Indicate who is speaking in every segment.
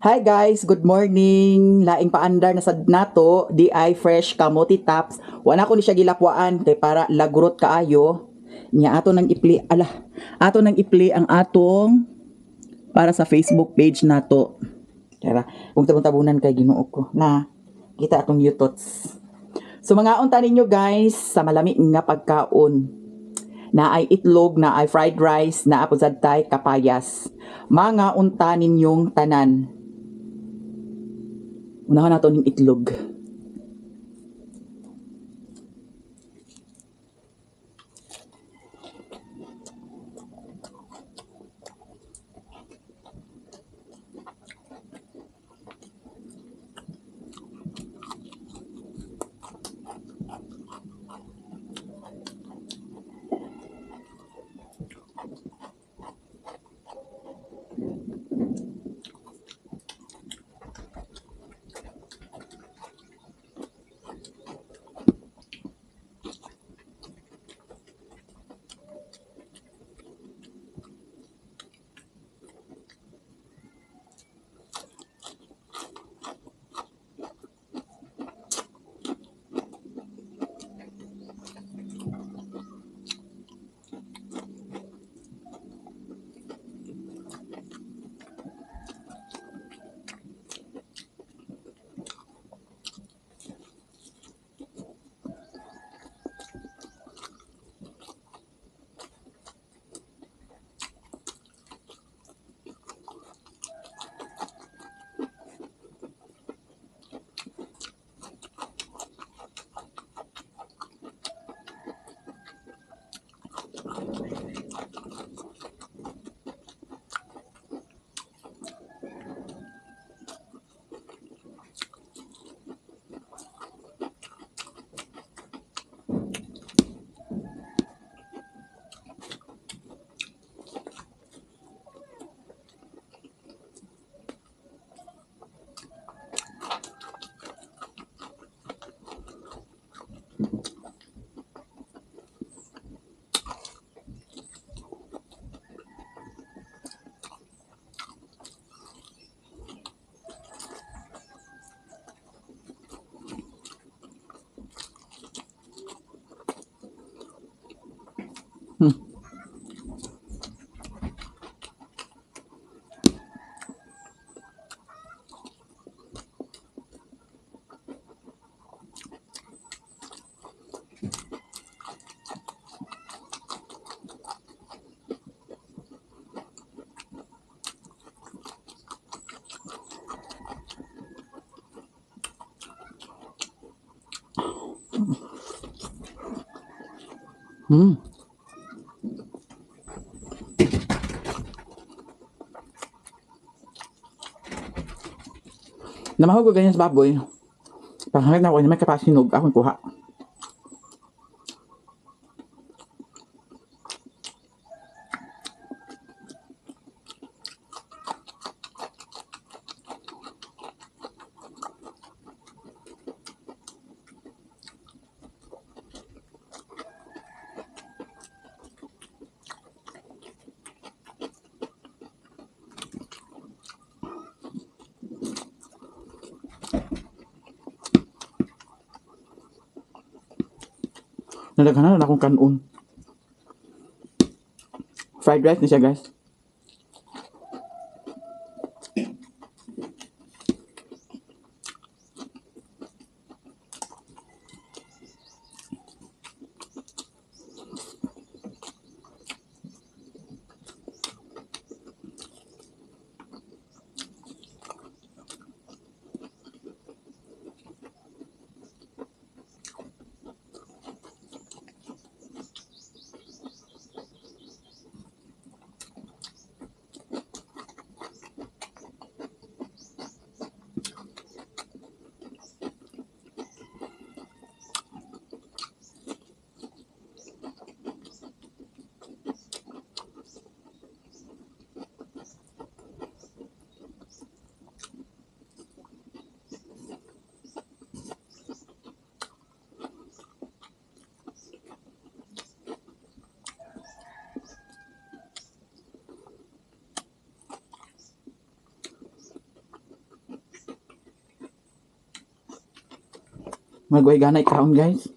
Speaker 1: Hi guys, good morning. Laing paandar na sad nato, di ay fresh kamote tops. Wala ko ni siya gilakwaan kay para lagrot kaayo. Nya ato nang ipli, ato nang ipli ang atong para sa Facebook page nato. Tara, kung tabon-tabunan kay Ginoo ko na kita atong yutots. So mga unta ninyo guys sa malami nga pagkaon. Na ay itlog, na ay fried rice, na apod tay kapayas. Mga unta ninyong tanan. Unahan nato ning itlog. Hmm. Namahog ko ganyan sa baboy. Panghalit na ako na may kapasinog, akong kuha. Nalaghanan na akong kanon. Fried rice na siya guys. Magway ganay kaon guys.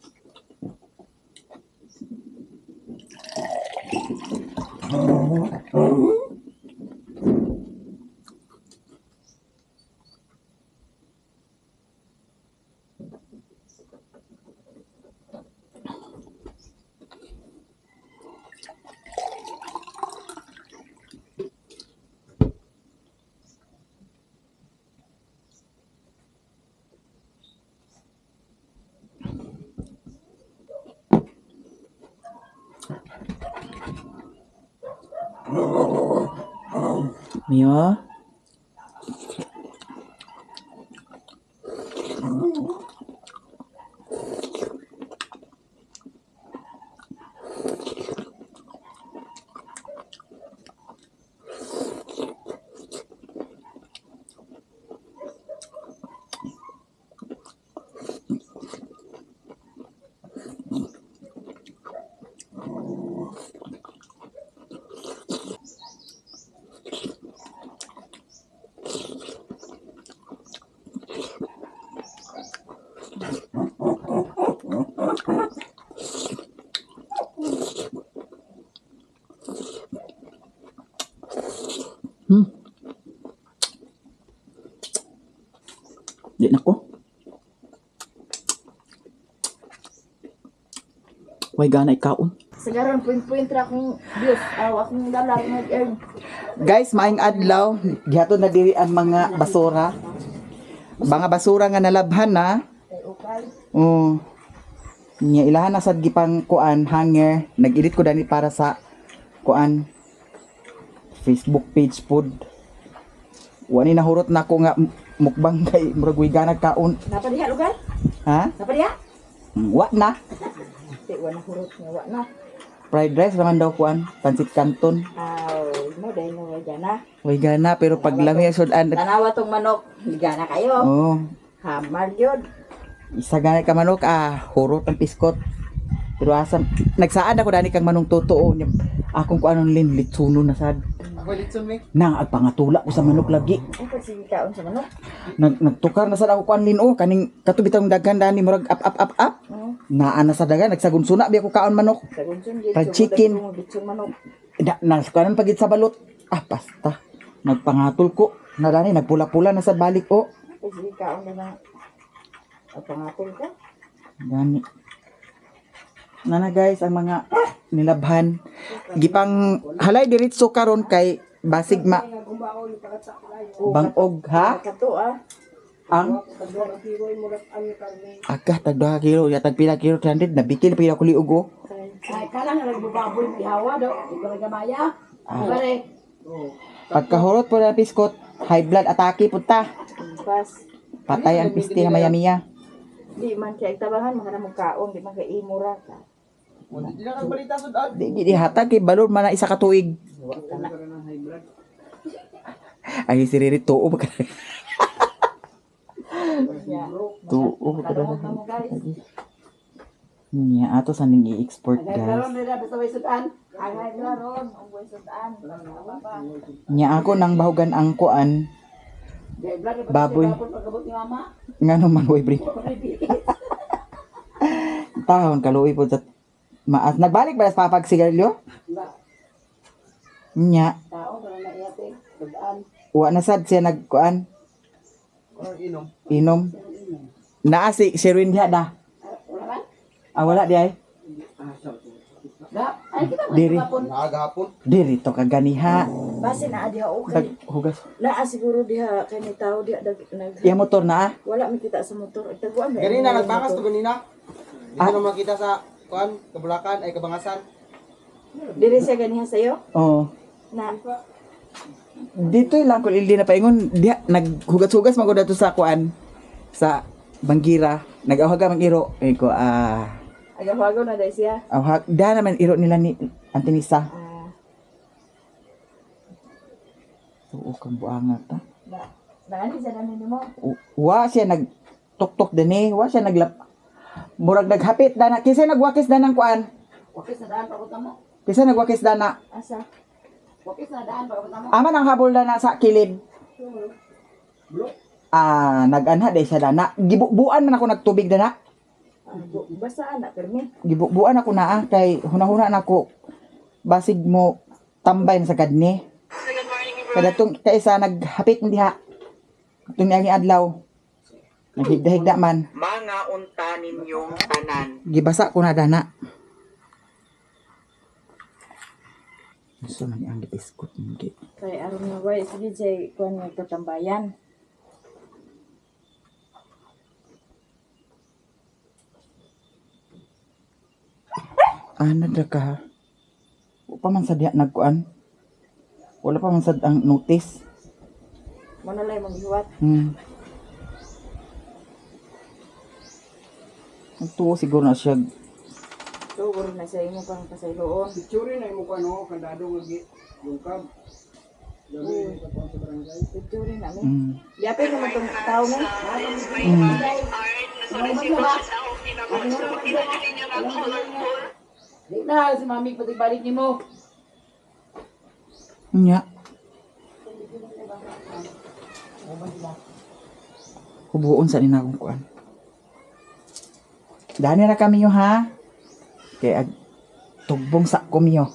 Speaker 1: Mio. Di na ko. Way ganay kaon.
Speaker 2: Sagaran point ra akong Dios, akong dalag mag-earn.
Speaker 1: Guys, maing adlaw, gihatod na diri ang mga basura. Mga basura nga nalabhan na.
Speaker 2: Okay.
Speaker 1: Nya ilahan na sad gipang kuan hanger. Nag-edit ko dani para sa kuan Facebook page pod. Wani nahurot na ko nga mukbang kay murag way ganag kaon.
Speaker 2: Napa diha lugar?
Speaker 1: Ha?
Speaker 2: Napa diha?
Speaker 1: Wa na.
Speaker 2: Di wala hurot nga wa na.
Speaker 1: Fried rice naman daw kuan, pansit canton.
Speaker 2: Mo dai no gana.
Speaker 1: Way gana pero pag lami sudan.
Speaker 2: Tanawa tong manok, gana kayo.
Speaker 1: Oh,
Speaker 2: Hamar jud.
Speaker 1: isa ganay ka manok hurot ang piskot. Pero asam nagsaad ako dani kang manong totoo nya akong kuanon lin litsuno na sad.
Speaker 3: Ako litson mi.
Speaker 1: Nang agpangatula ko sa manok lagi.
Speaker 2: Ay pag sige kaon sa manok.
Speaker 1: Nagtukar na sad ako kuan lin kaning katubitang daghan dani murag up. Naa na sa dagan nagsagunsuna bi ako kaon manok.
Speaker 2: Sagunson gid.
Speaker 1: Fried chicken.
Speaker 2: Gitsun manok.
Speaker 1: Kanan pagit sa balot. Basta. Nagpangatol ko. Na dani nagpula-pula na sa balik
Speaker 2: Pag sige kaon na pangapol ka.
Speaker 1: Gani. Nana guys, ang mga nilabhan. Gipang halay diretso karon kay basig bangog ha?
Speaker 2: Kato
Speaker 1: Ang tag 2 kilo, ya tag pila kilo 300 nabikil pila ko liug
Speaker 2: Ay kala na nagbababoy bihawa do. Ibang gamaya. Pare.
Speaker 1: Pagkahurot po na piskot, high blood atake punta.
Speaker 2: Pas.
Speaker 1: Patay ang pisti nga maya-miya.
Speaker 2: Di man kay tabangan makaramog kaon, di man kay imura ka.
Speaker 3: Di na kang balita sudan.
Speaker 1: Di hatag kay balor man na isa ka tuig. Ay si Riri tuo ba ka? Tuo ba ka? Nya ato sa ning i-export guys. Nya ako nang bahugan ang kuan. Baboy. Ngano man way bri. Tahon kaluoy po sa maas. Nagbalik ba sa papag sigarilyo? Nya. Wa na sad siya nagkuan. Inom. Naa si Sherwin diha da. Wala di ay. Diri.
Speaker 3: Agahapon.
Speaker 1: Diri to kaganiha.
Speaker 2: Base na diha okay.
Speaker 1: Hugas.
Speaker 2: Naa siguro diha kay ni tao diha nag
Speaker 1: Iya motor na
Speaker 2: wala mi kita sa motor. Taguan ba?
Speaker 3: Ganina nagbangas to ganina. Dito na makita sa kuan, Kabulakan ay Kabangasan.
Speaker 2: Diri siya ganiha sayo?
Speaker 1: Oo.
Speaker 2: Na
Speaker 1: Dito lang kung hindi na paingon, diha naghugas-hugas man ko dato sa kuan sa Banggira. Nag-awaga man iro. Ko
Speaker 2: agawago na dai siya.
Speaker 1: awag da naman iro nila ni Antinisa. Oo, kang buanga ta.
Speaker 2: Naani siya namin mo.
Speaker 1: Wa siya nagtok-tok din wa siya naglap. Murag naghapit dana kinsa nagwakis danang kuan.
Speaker 2: Wakis na daan pa ko tamo.
Speaker 1: Kinsa nagwakis dana.
Speaker 2: Asa? Wakis na daan pa ko tamo.
Speaker 1: Aman ang habol dana sa kilid. Nag-anha day siya dana. Gibuan man ako nagtubig dana.
Speaker 2: Basta anak, permi.
Speaker 1: Gibubuan ako na kay hunahuna na ako basig mo tambay na sa kadni. Kada tong kaisa naghapit mo diha. Tung niagi adlaw. Naghigda-higda man.
Speaker 4: Mga unta ninyong tanan.
Speaker 1: Gibasa ko na dana. So man ang iskot hindi.
Speaker 2: Kay aron nga way sige jay kuan nga katambayan.
Speaker 1: Ano da ka? Wala pa man sad diha nagkuan. Wala pa man sad ang notice.
Speaker 2: Mo na lay maghiwat.
Speaker 1: Ang tuwa siguro na siya.
Speaker 2: So guro na sa imo pang pasayloon.
Speaker 3: Picture na imo kano kandado nga yung kab.
Speaker 2: Ito rin namin.
Speaker 1: Mm.
Speaker 2: Yapin naman itong tao mo. Di na, si mami pati balik niyo mo.
Speaker 1: Nya. Hubuon sa nina akong kuan. Dani na kami yo ha. Kay tugbong sa kumyo.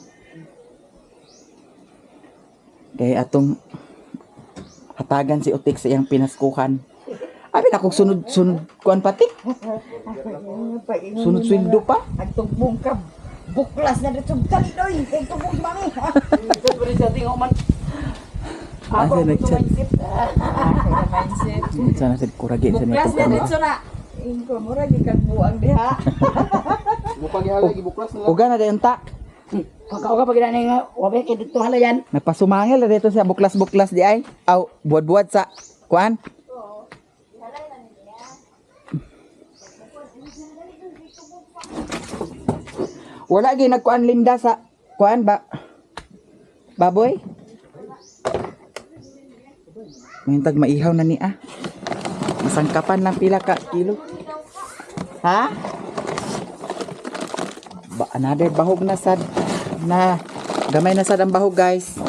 Speaker 1: Kay atong hatagan si Utik sa iyang pinaskuhan. Abi na kog sunod kuan pati. Sunod sweldo pa.
Speaker 2: Ang tugbong ka. Buklas na dito. Dali doy. Kay tugbong si mami. Ito pa rin sa tingin man. Ako
Speaker 1: Asa
Speaker 2: ang
Speaker 1: nagchat?
Speaker 2: mindset. Mindset.
Speaker 1: Sana sa kuragi sa
Speaker 2: Buklas na
Speaker 1: nito.
Speaker 2: dito na. Ingko mo ra gikan buang diha.
Speaker 3: Mo pagihalay gibuklas na.
Speaker 1: Uga na dayon ta.
Speaker 2: Pagka pag inani nga, wabe kay dito halayan.
Speaker 1: Nagpasumangil na dito siya buklas-buklas di ay. Aw, buwad-buwad sa kuan. Wala gyud nagkuan Linda sa kuan ba? Baboy? Mintag maihaw na ni ah. Masangkapan lang pila ka kilo. Ha? Ba another bahog na sad na gamay na sad ang bahog guys.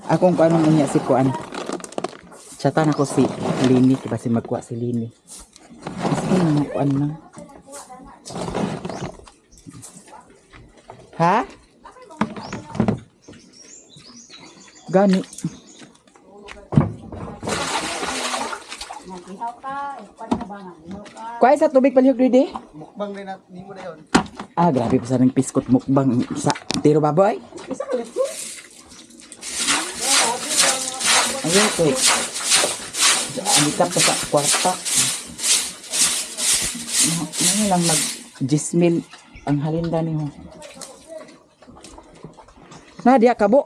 Speaker 1: Akong kuan mo niya si kuan. Chatan ako si Lini kasi magkuha si Lini. Kasi mga kuan na. Ha? Gani. Kuha sa tubig palihog dito.
Speaker 3: Mukbang rin at nimo na yon.
Speaker 1: Ah, grabe pa sa ng piskot mukbang sa tiro baboy. Ayun to. Andikap pa sa kwarta. Ano lang mag gismil ang halinda ni mo. Na dia kabo.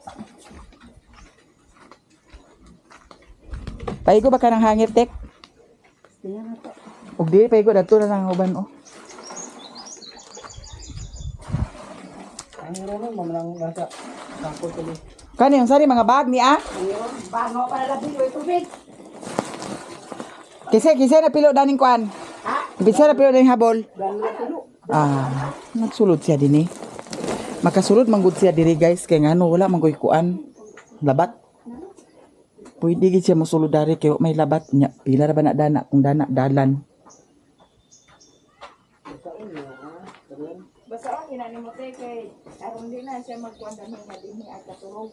Speaker 1: Paigo ba ka ng hangir tek? Ug di paigo dato na lang uban oh.
Speaker 3: Ang ron mo lang nasa sakot ko.
Speaker 1: Kani yung sari mga bag ni ah.
Speaker 2: Bango pa na labi ko tubig.
Speaker 1: Kise na pilo daning kuan. Kise na pilo daning habol. Ah, nagsulod siya din eh. Makasulod manggod siya diri guys kay ngano wala manggoy kuan. Labat. Pwede gid siya mosulod dari kay may labat nya. Pila ra ba na dana kung dana dalan.
Speaker 2: Basta ang inani mo kay aron din na siya magkuan dami nga dinhi at katulog.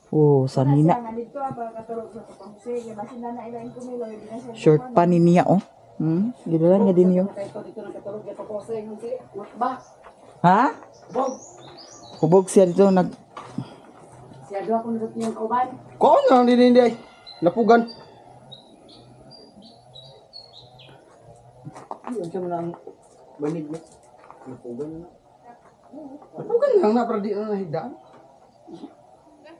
Speaker 1: Oh, sanina.
Speaker 2: Nga dito ba katulog sa pangse kay basin na ilain ko nilo di na siya.
Speaker 1: Short pa ni niya oh. Gidalan niya din yo.
Speaker 2: Kay to dito na katulog sa pangse ng si ba.
Speaker 1: Ha?
Speaker 2: Bog.
Speaker 1: Hubog siya dito nag
Speaker 2: Siya do ako nito yung kauban.
Speaker 3: Ko na din hindi ay. Lapugan. Ayun siya lang banig mo. Lapugan na. Lapugan lang na para di na nahigdaan.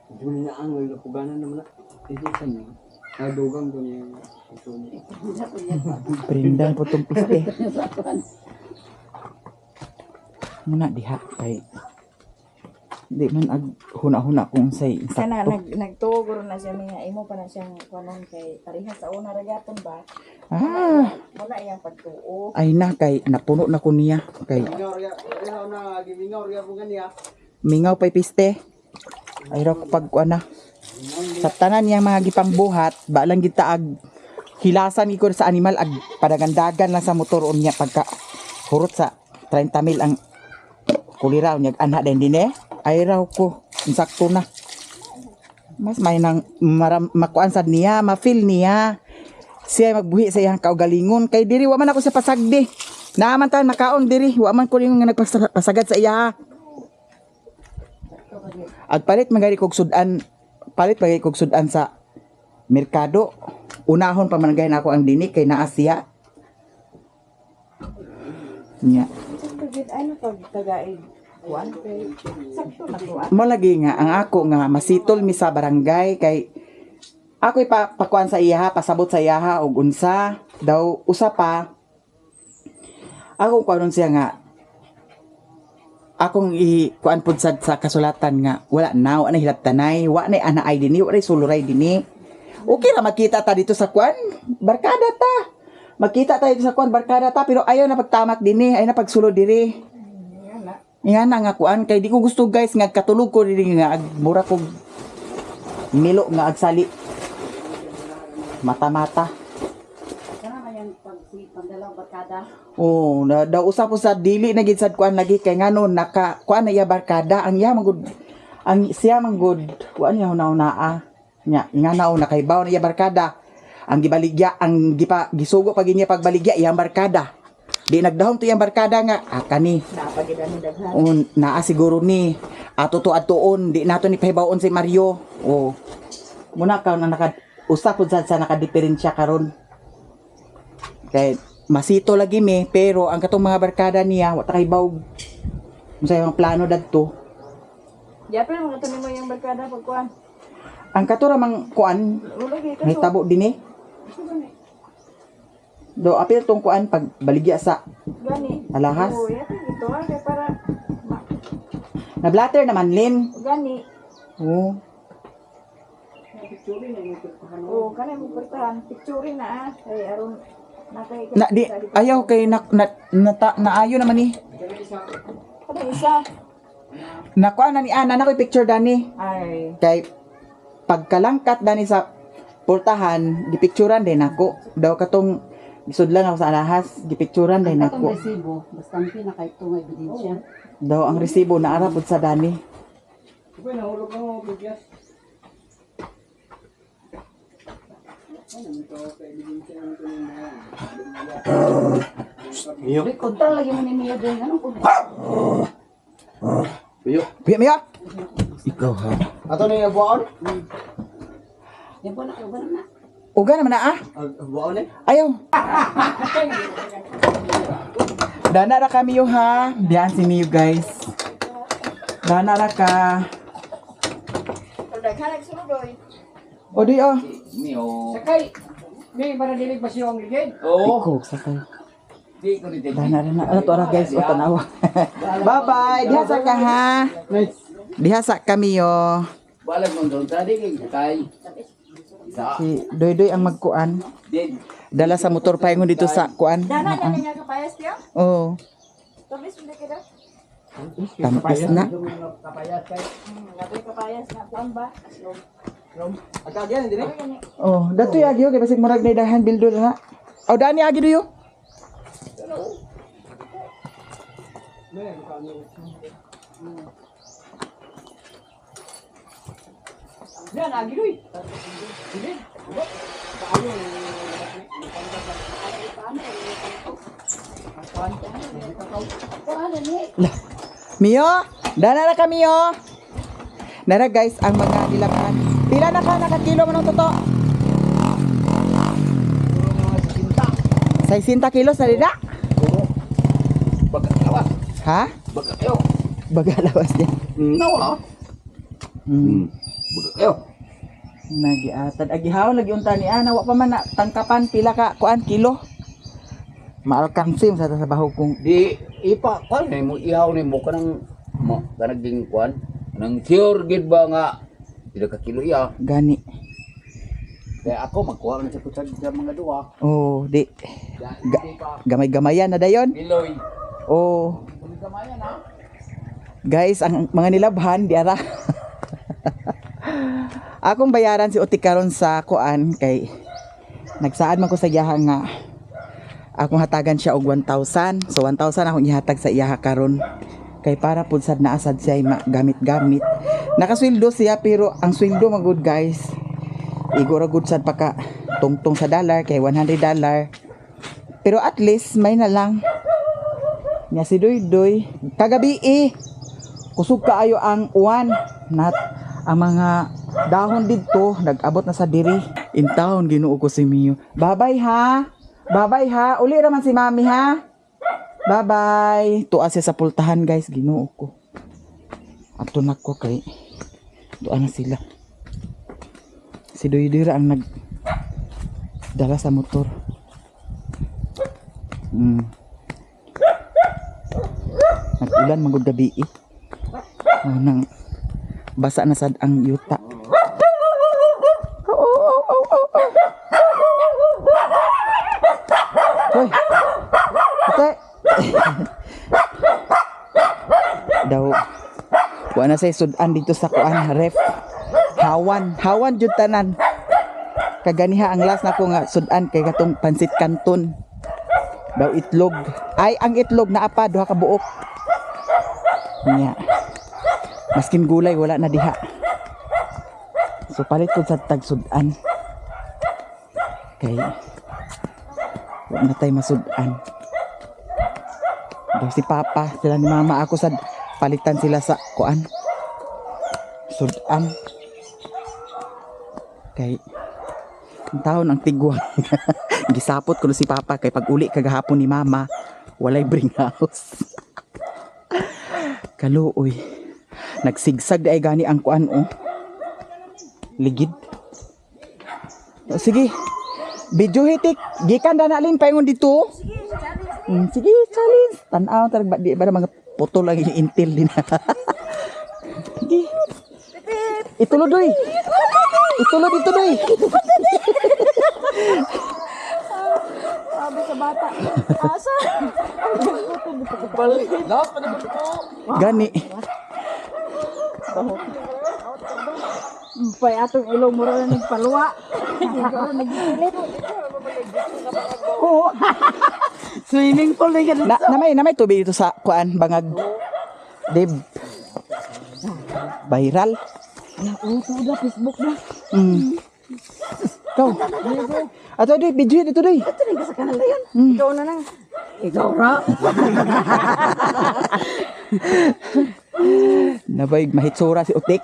Speaker 3: Hindi na ang lapuganan naman na. Ito sa niya. Nadugang ko niya.
Speaker 1: Perindan po itong piste. Muna diha kay di man ag huna-huna kung say
Speaker 2: Kana
Speaker 1: sakto.
Speaker 2: nagtugo na siya mga imo pa na siyang kuanon kay parehas sa una ra gyapon ba.
Speaker 1: Ah,
Speaker 2: Wala iyang pagtuo.
Speaker 1: ay na kay napuno na ko niya kay
Speaker 3: Mingaw ria. Ayun na gimingaw ria po ganiya.
Speaker 1: mingaw pa'y piste. Ay ra ko pag kuan na. Sa tanan niyang mga gipangbuhat, ba lang gitaag hilasan ko sa animal ag padagandagan lang sa motor unya pagka hurot sa 30 mil ang kuliraw niya anak din ay raw ko insakto na mas may nang makuan sad niya ma-feel niya siya magbuhi sa iyang kaugalingon kay diri wa man ako sa pasagdi naaman ta nakaon diri wa man ko ning nga nagpasagad sa iya at palit magari kog sudan sa merkado unahon pa man gay nako ang dini kay naa siya nya
Speaker 2: Pagid ano pag tagaig kuan kay sakto na kuan.
Speaker 1: malagi nga ang ako nga masitol mi sa barangay kay ako ipakuan sa iya pasabot sa iya og unsa daw usa pa ako kuanon siya nga akong kuan pud sa kasulatan nga wala na hilabtanay wa na ana ay dinhi wa na suluray dinhi okay ra makita ta dito sa kuan barkada ta makita tayo dito sa kuan barkada ta pero ayaw na pagtamak dinhi ayaw na pagsulod diri nga na nga kuan kay di ko gusto guys nga katulog ko diri nga mura ko milo nga agsali mata-mata
Speaker 2: Kana man yang pagdalaw barkada.
Speaker 1: oh daw usa po sa dili na gid sad kuan lagi kay ngano naka kuan na iya barkada ang iya manggod ang siya manggod wa niya una nya nga naon nakaibaw na iya barkada ang gibaligya ang gisugo pag niya pagbaligya iyang barkada di nagdahom to iyang barkada nga kani
Speaker 2: Napagid ani daghan.
Speaker 1: naa siguro ni ato to atuon di nato ni pahibawon si Mario oh muna ka na naka usa pud sa nakadiferensya karon kay masito lagi mi pero ang katong mga barkada niya wa ta kay bawg unsay mga plano dadto
Speaker 2: Yapil mo to nimo yang barkada pag kuan.
Speaker 1: ang katura mang kuan
Speaker 2: Ulo gyud ka.
Speaker 1: may tabo dinhi do apil tong kuan pag baligya sa
Speaker 2: Gani.
Speaker 1: alahas
Speaker 2: Oh, yapil ito kay para
Speaker 1: na blatter naman lin
Speaker 2: gani.
Speaker 1: oh
Speaker 2: Oh, kana mo pertahan picture na kay aron nakay
Speaker 1: na di ayaw kay naayo naman ni
Speaker 2: Kada isa.
Speaker 1: nakuha na ni Ana na ko'y picture dani
Speaker 2: Ay.
Speaker 1: kay pagkalangkat dani sa portahan gipicturan din ako daw katong gisudlan ako sa alahas gipicturan din ako
Speaker 2: resibo, basta ang pinakaito nga ebidensya.
Speaker 1: daw ang resibo na arabod sa dani
Speaker 3: Uy, nahulog mo, bigyas. Iyo.
Speaker 2: Kontra lagi mo ni Mia din anong kun.
Speaker 3: Iyo.
Speaker 1: Mia
Speaker 3: Ikaw ha. Ato na yung buwan?
Speaker 2: Di ba na?
Speaker 1: uga naman na
Speaker 3: Buwan eh?
Speaker 1: ayaw dana ra kami yo ha diyan si Mio guys dana ra ka
Speaker 2: Daghan sunod oy.
Speaker 1: o di
Speaker 2: Sakay. May para dili pa siya ang ligid.
Speaker 1: ikaw sakay dana ra na ano to ra guys o tanawa bye bye diha sa ka ha
Speaker 3: Nice.
Speaker 1: diha sa kami yo
Speaker 5: Balag mo doon tadi kay
Speaker 1: si Doy ang magkuan dala sa motor paingon dito sa kuan
Speaker 2: Dana na niya kapayas tiyo.
Speaker 1: oh
Speaker 2: Tabis mo kita.
Speaker 1: tampis na
Speaker 2: Nakoy kapayas na kuan ba?
Speaker 3: Agad yan, hindi na.
Speaker 1: oh dato yagi yo kay basig murag na dahan bildo na oh dani agi do yo
Speaker 2: Yan agi doy.
Speaker 1: Mio, dana na kami yo. Nara guys, ang mga nilabhan. Pila na ka nakakilo mo ng toto? 60 kilos na dida?
Speaker 5: Bagalawas.
Speaker 1: Ha?
Speaker 5: Bagalayo.
Speaker 1: Bagalawas niya.
Speaker 5: Nawa. Bagalayo.
Speaker 1: Nagiatad. Agihawon lagi unta ni Ana. Wa pa man na tangkapan pila ka kuan kilo. Maalkansim sa trabaho kong
Speaker 5: Di ipa kwan ni mo ihaw ni mo kanang kanang ding kwan. Nang sure gid ba nga pila ka kilo iya.
Speaker 1: gani.
Speaker 5: Kaya ako magkuha na sa kusag sa mga duwa.
Speaker 1: Oh, di.
Speaker 5: Di pa
Speaker 1: Gamay-gamayan na dayon.
Speaker 5: biloy.
Speaker 1: Oh.
Speaker 5: Kamayan ha.
Speaker 1: Guys, ang mga nilabhan di ara. Akong bayaran si Uti karon sa kuan kay Nagsaad man ko sa iyaha nga akong hatagan siya og 1,000. So 1,000 akong ihatag sa iyaha karon. Kay para pud sad naasad siya gamit-gamit. Nakasweldo siya pero ang sweldo magud guys. Igora gud sad paka tungtong sa dollar kay $100. Pero at least may na lang. Nya si Doy kagabi kusog kaayo ang uwan nat ang mga dahon didto nag-abot na sa diri. In town Ginoo ko si Mio. Bye-bye ha. Bye-bye ha. Uli ra man si Mami ha. Bye-bye. Tuwa siya sa pultahan guys, Ginoo ko. Ato na ko kay tuwa na sila. Si Doy ra ang dala sa motor. Nag-ulan magud gabi nang basa na sad ang yuta. Hoy. Ate. Daw. Wa na say sudan dito sa kuan ref. Hawan jud tanan. Kaganiha ang last nako nga sudan kay katong pansit kanton. Daw itlog. Ay ang itlog naa pa duha ka buok. Nya. Maskin gulay wala na diha. So palit ko sa tag sudan. Kay wala na tayo masudan. Daw si Papa, sila ni Mama ako sa palitan sila sa kuan. Sudan. Kay ang taon ang tigwa. Gisapot ko na si Papa kay pag uli kagahapon ni Mama, walay bring house. Kaluoy. Nagsigsag ay gani ang kuan ligid. O, sige. Video hitik. Gikan na nalin paingon dito. Sige, challenge. Tanaw talaga di ba mga photo lang yung intel din. Sige. Itulod doy. Itulod dito doy.
Speaker 2: Sabi sa bata. Asa?
Speaker 3: Laos pa na ko.
Speaker 1: Gani.
Speaker 2: Pay atong ilong mo rin nagpaluwa. Nagpilit. Oo. Swimming pool na ganun.
Speaker 1: Namay tubig dito sa kuan bangag. Dib. Viral.
Speaker 2: Uto na, Facebook na.
Speaker 1: Ikaw. Ato doy, video dito doy.
Speaker 2: Ito rin ka sa kanal na yun. Ikaw na nang. Ikaw ra.
Speaker 1: Nabay mahitsura si Utik.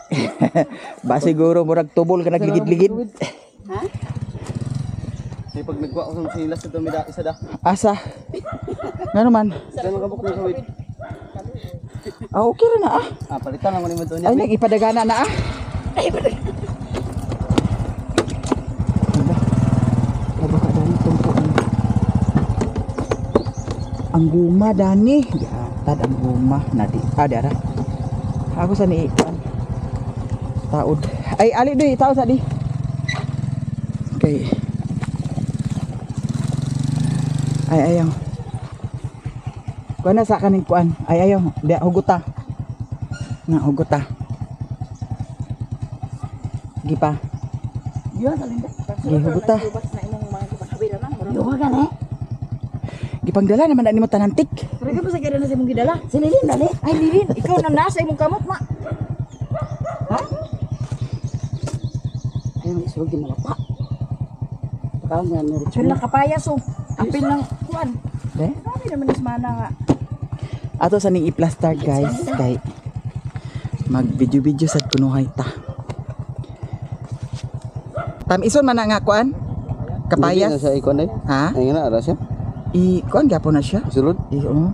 Speaker 1: Ba siguro murag tubol ka nagligid-ligid.
Speaker 2: Ha?
Speaker 3: Ay pag nagwa ko sa silas ito may isa da.
Speaker 1: Asa? Nga naman.
Speaker 3: Diyan magabok na kawid.
Speaker 1: Okay ra na
Speaker 3: Palitan lang mo ni mo
Speaker 1: Ay, nag-ipadagana na Ay, ang guma dani. Yatad ang guma. Nadi. Dara. Ako sa ni taod. Ay, ali doy. Taod sa di. Okay. Ay, ayaw. Kuan na sa kaning kuan. Ay, ayaw. Di, huguta. Nga, huguta. Gi pa.
Speaker 2: Diyo, salinda.
Speaker 1: Gi, huguta.
Speaker 2: Diyo ka na.
Speaker 1: Gipangdala naman na ni mo tanantik.
Speaker 2: Pero ka ba sa gada na sa imong gidala? Si Lilin, dali. Ay, Lilin, ikaw na nasa imong kamot, ma. Ha?
Speaker 6: Ay, may sulog yung malapa. Baka nga meron.
Speaker 2: Apil lang kapayas, oh. Apil lang, kuan.
Speaker 1: Okay?
Speaker 2: Dami naman is mana nga.
Speaker 1: Ato sa ning i-plaster guys. Kay mag-video-video sad kunuhay ta. Tamison man na nga kuan. Kapayas.
Speaker 3: sa ikon ay.
Speaker 1: Ha?
Speaker 3: Ay nga na siya.
Speaker 1: Kuan gyapon na siya.
Speaker 3: Sulod.
Speaker 1: Oo.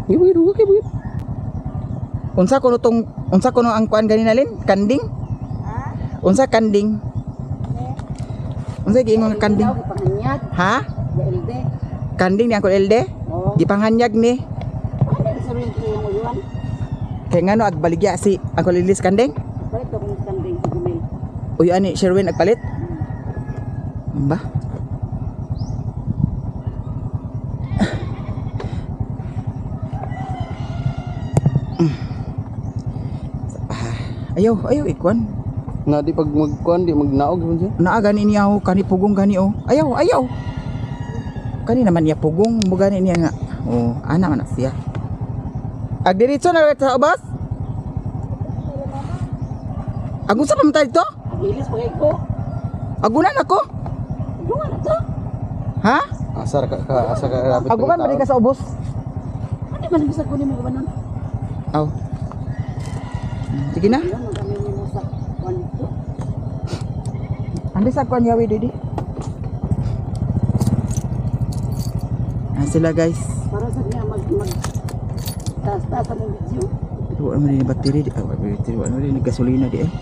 Speaker 3: Ibuit kay buit.
Speaker 1: Unsa kuno ang kuan ganina lin? Kanding? Unsa kanding? Unsa giingon nga kanding?
Speaker 6: Panganyag,
Speaker 1: Ha?
Speaker 6: yailde.
Speaker 1: Kanding ni Uncle Elde?
Speaker 6: Oo.
Speaker 1: Gipanghanyag ni.
Speaker 6: Ano yung sabihin ko yung uyuan?
Speaker 1: Kay ngano agbaligya si Uncle Lilis kanding?
Speaker 6: Balik ako ng kanding sa gumil.
Speaker 1: Uy ani Sherwin agpalit? Ba? Ayaw ikwan.
Speaker 3: Nga di pag magkuan di magnaog man siya.
Speaker 1: Naa gani niya oh, kani pugong gani oh. Ayaw, ayaw. Kani naman niya pugong, mo gani niya nga. Oh, ana man na siya. Agdiritso na sa ubas? Agun sa pamatay dito?
Speaker 6: Agilis pa ko.
Speaker 1: Agunan ako?
Speaker 6: Dungan na to.
Speaker 1: Ha?
Speaker 3: Asa ka rapid.
Speaker 1: Agunan ba di ka sa ubos?
Speaker 6: Ano man bisa ko ni mo ba nun?
Speaker 1: Aw. Sige na.
Speaker 6: Yan ang kami mo sa kwan to.
Speaker 1: Andi sa kwan yawi didi. Sila guys.
Speaker 6: Para sa niya mag taas-taas ang video.
Speaker 1: Wala mo din yung battery. Wala mo din yung gasolina di eh.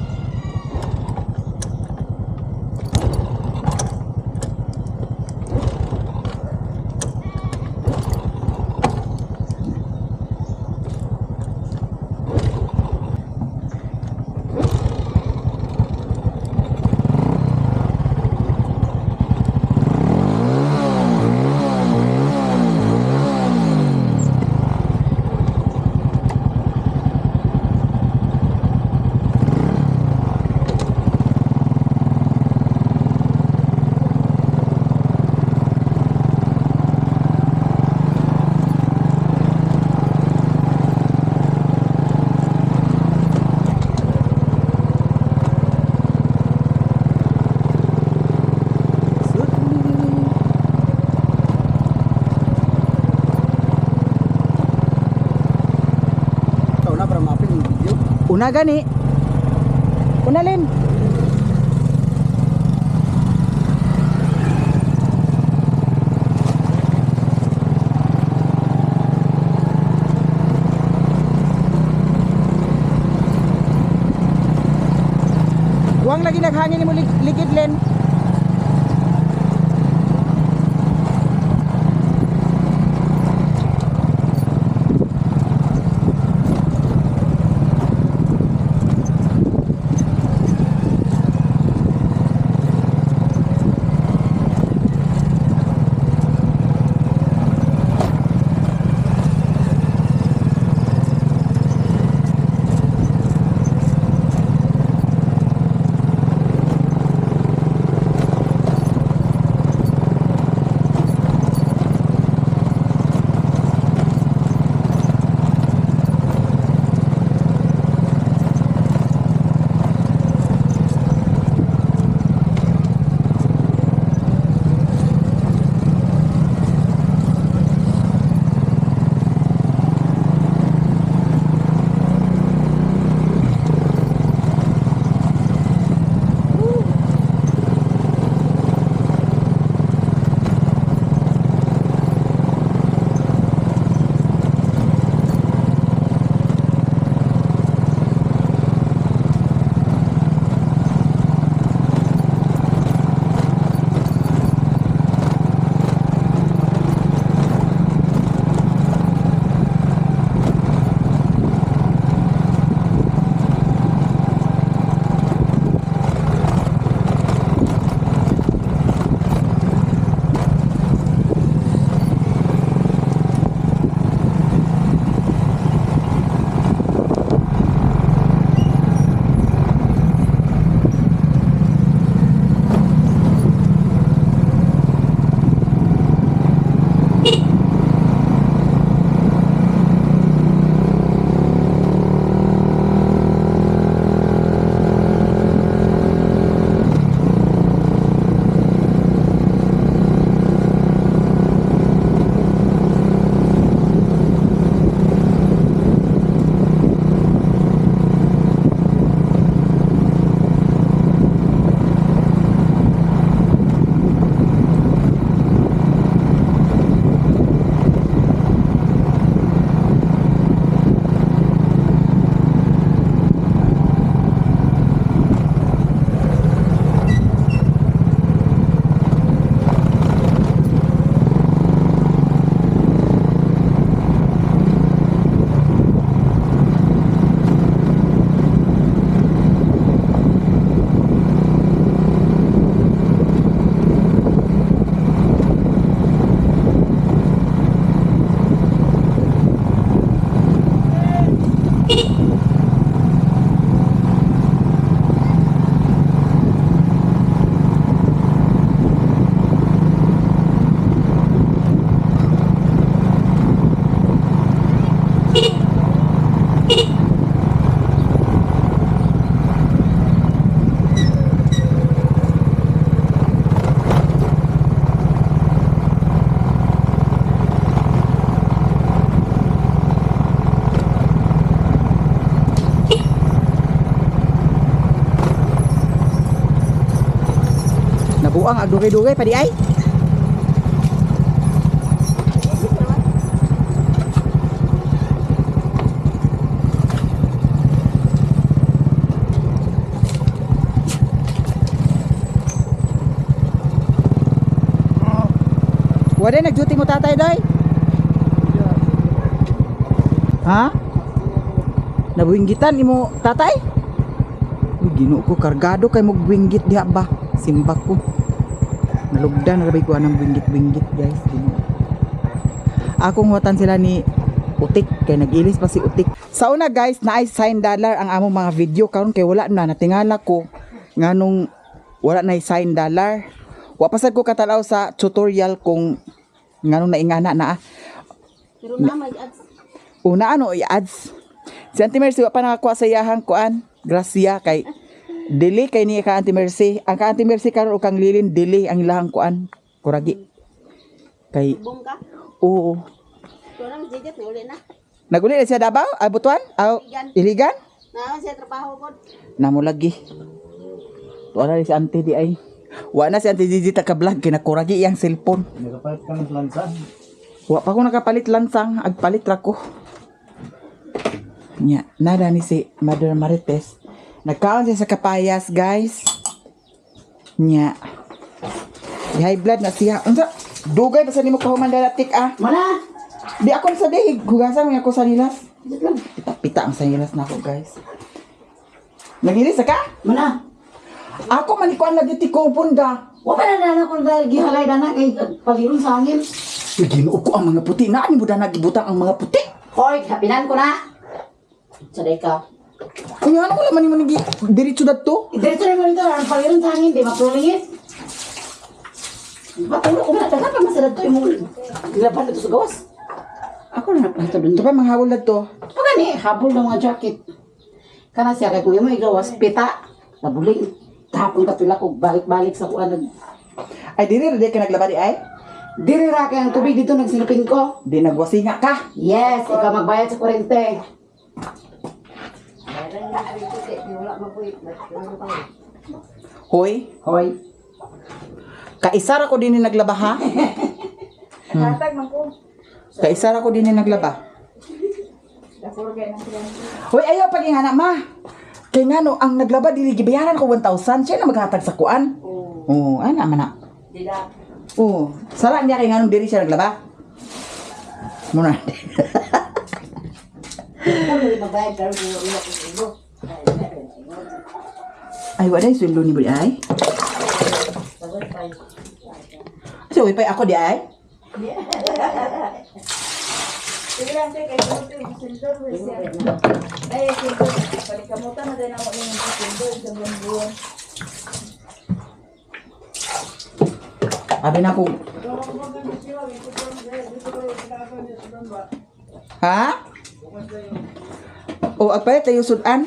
Speaker 1: Una gani. Una lim. Huwag lagi naghangin mo ligid len. Nabuang ag dugay-dugay pa di ay. Wala nag-duty mo tatay doy? Ha? Nabuinggitan imo tatay? Uy, Ginoo ko kargado kay mo buinggit diha ba? Simbak ko. Nalugdan na ko anang buinggit-buinggit guys. Ginoo. Akong watan sila ni Utik kay nag-ilis pa si Utik. Sa una guys, naay sign dollar ang among mga video karon kay wala na natingala ko nganong wala na sign dollar. Wa pasad ko katalaw sa tutorial kung nganong naingana na.
Speaker 6: Pero na may ads.
Speaker 1: Una ano i-ads. Si Auntie Mercy wa pa nakakuha sa iyahang kuan. Gracia kay dili kay niya ka Auntie Mercy. Ang ka Auntie Mercy karon o kang Lilin dili ang ilahang kuan. Kuragi. Kay
Speaker 6: Bong ka.
Speaker 1: oo.
Speaker 6: Kurang jejit na uli na.
Speaker 1: Naguli na siya Davao? Abutuan? Aw Iligan?
Speaker 6: Naman siya trabaho ko.
Speaker 1: Namo lagi. Wala si Auntie di ay. Wa na si Auntie Gigi ta ka-vlog kinakuragi iyang cellphone.
Speaker 3: Nagapalit ka ng lansan.
Speaker 1: Wa pa ko nakapalit lansang, agpalit ra ko. Nya, nada ni si Mother Marites. Nagkaon siya sa kapayas, guys. Nya. High blood na siya. Unsa? Dugay basta nimo kahuman dalatik ah.
Speaker 2: Mana?
Speaker 1: Di ako sa dihig, hugasan mo ako sa nilas.
Speaker 2: Dito lang.
Speaker 1: Pita ang sa nilas na ako, guys. Nagilis ka?
Speaker 2: Mana?
Speaker 1: Ako manikuan lagi ti ko punda.
Speaker 2: Wa pa na dana kung gihalay dana kay paliron sa hangin.
Speaker 1: Ginoo ko ang mga puti. Naan mo da nagibutang ang mga puti?
Speaker 2: Hoy, hapinan ko na. Saday ka.
Speaker 1: Kunya ano wala man nimo nagi diretso dadto?
Speaker 2: Diretso na mo nito, ang paliron sa hangin, di mapulingit. Patulo ko na, taga pa masadad to yung laban dito sa gawas. Ako na ito dun.
Speaker 1: Ito pa mga hawol dadto.
Speaker 2: Ito gani, habol ng mga jacket. Kana siya kay kuya mo igawas, pita. Nabuling. Tapon ka pila ko, balik-balik sa kuha.
Speaker 1: Ay diri ra di ka naglaba di ay?
Speaker 2: Diri ra kay ang tubig dito nagsinupin ko.
Speaker 1: Di nagwasinga ka.
Speaker 2: Yes, ikaw magbayad sa kurente.
Speaker 1: Hoy,
Speaker 2: Hoy.
Speaker 1: kaisara ko din ni naglaba ha? Kaisara ko din ni naglaba. Hoy, ayaw pagingana ma. Kay ngano ang naglaba dili gibayaran ko 1,000 siya na maghatag sa kuan. Oo, ana man na.
Speaker 2: Dila.
Speaker 1: Oo, sara niya kay nganong diri siya naglaba. Muna.
Speaker 2: Kami magbayad pero wala ko sundo.
Speaker 1: Ay, wala yung sweldo ni Budi ay. So, wipay ako di ay.
Speaker 7: Sige lang, sige, kay Kumote, yung sindor, ay, sindor, palikamutan na din ako yung sindor, sa buwan-buwan.
Speaker 1: Abi na ko. Ha? O, agpay tayo sudan.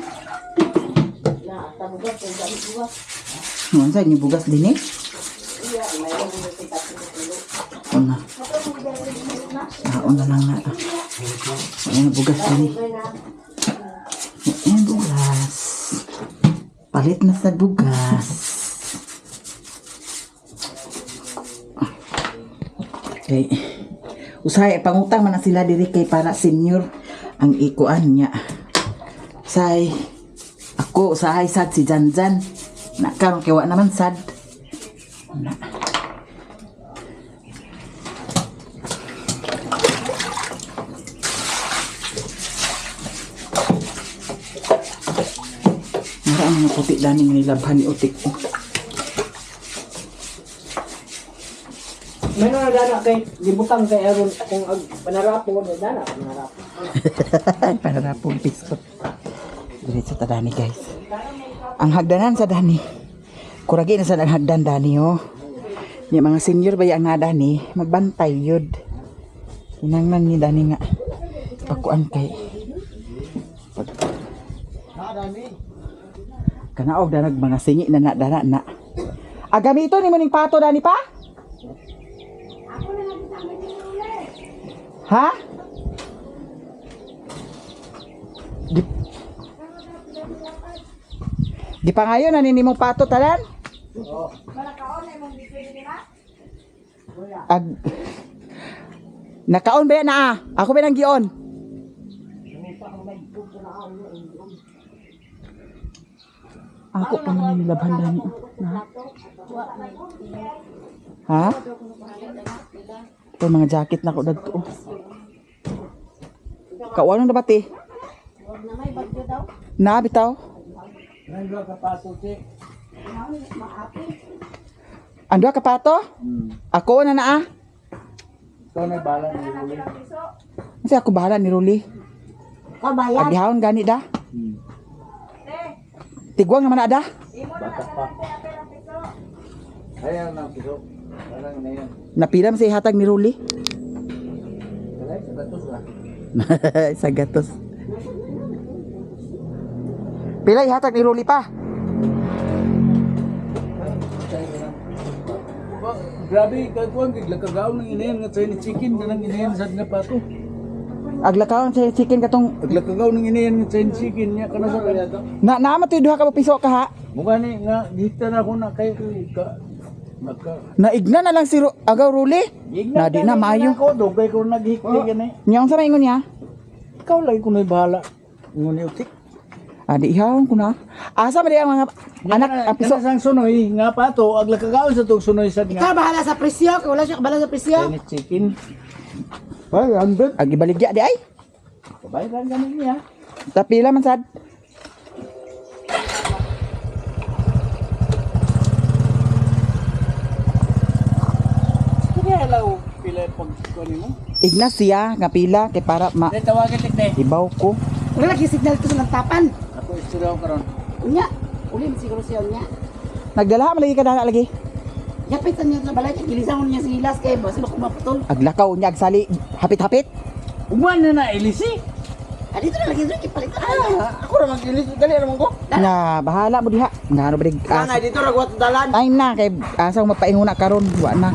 Speaker 1: Ano yung bugas din eh? Una. Una lang na. Ayan, bugas din eh. Ayan, bugas. Palit na sa bugas. Okay. Usahay, pangutang man na sila diri kay para senior ang ikuan niya. Usahay, ako, usahay sad si Janjan. Nakaroon kaya naman sad. Na. Marami mga puti daning nilabhan ni Utik ko.
Speaker 2: May na dana kay gibutang kay aron kung panarapo mo dana panarapo.
Speaker 1: Panarapong biskot. Diretso ta dani guys. Ang hagdanan sa dani. Kuragi na sa ang hagdan dani oh. Yung mga senior ba yang nga dani, magbantay yun. Kinangnan ni dani nga. Pakuan kay. Kanaog danag mga singi na na dana na. Agamito ni muning pato dani pa? Ha? Di pa ngayon naninimong pato talan?
Speaker 7: Manakaon na imong video din na.
Speaker 1: Ag Nakaon ba yan na ah? Ako ba nang gion? Ako pa man nilabhan dani. Na? Ha? Ito mga jacket na ko dagto. Kawan na bati?
Speaker 2: Na may bagyo daw.
Speaker 1: Na bitaw?
Speaker 3: Nandun ka pa to, che.
Speaker 1: Ando ka pato? Ako na ah.
Speaker 3: Ikaw na bala ni Ruli.
Speaker 1: Kasi ako bahala ni Ruli.
Speaker 2: Kabayan.
Speaker 1: Agihawon gani da. Tigwang naman na da.
Speaker 3: Bata pa. Ayan na, piso. Parang na yan.
Speaker 1: Napila man sa ihatag ni Ruli.
Speaker 3: Wala, sa batos na.
Speaker 1: Sa gatos. Pila ihatag ni Ruli pa?
Speaker 3: Grabe, kagawang giglakagaw ng inayan nga Chinese chicken na ng inayan sad nga pato.
Speaker 1: Aglakaw sa chicken katong
Speaker 3: Giglakagaw ng inayan nga Chinese chicken niya kana sa kaya to.
Speaker 1: na matoy duha ka piso ka ha.
Speaker 3: Mukha ni nga gita na ako na kay ka naka
Speaker 1: Naigna na lang si Agaw Ruli. Na di na maayo.
Speaker 3: ko dugay ko naghikti gani.
Speaker 1: Nyang sa maingon niya?
Speaker 3: Ikaw lagi ko na bahala. Ngun utik.
Speaker 1: Adi ihawon ko na. Asa man di ang mga anak ang piso.
Speaker 3: Kana sang sunoy nga pato aglakagaw sa tug sunoy sad
Speaker 2: Ikaw
Speaker 3: nga.
Speaker 2: bahala sa presyo. Kung wala siya bahala sa presyo.
Speaker 3: Chinese chicken. 500.
Speaker 1: Ag ibaligya di ay.
Speaker 3: Kabayaran ganin niya.
Speaker 1: Tapila man sad.
Speaker 3: Kaya law pila pag kunin mo.
Speaker 1: Ignacia nga pila kay para ma
Speaker 3: Dai tawagan tikne.
Speaker 1: ibaw ko.
Speaker 2: Wala lagi signal ito sa lantapan.
Speaker 3: Ako istiraw karon.
Speaker 2: Unya. Ulim siguro siya unya.
Speaker 1: Nagdala man lagi ka dana lagi.
Speaker 2: Yapitan niya sa balay. Gilisan mo niya si Hilas kay basi ko maputol.
Speaker 1: Aglakaw niya agsali hapit-hapit.
Speaker 3: Uman na ilisi.
Speaker 2: Dito na lagi dito palitan.
Speaker 3: Ako ra mag-ilis dali ra mo ko.
Speaker 1: Na bahala mo diha. Ngano ba dig
Speaker 3: Nga dito ra gwat dalan.
Speaker 1: Ay na kay asa mo mapainguna karon wa na.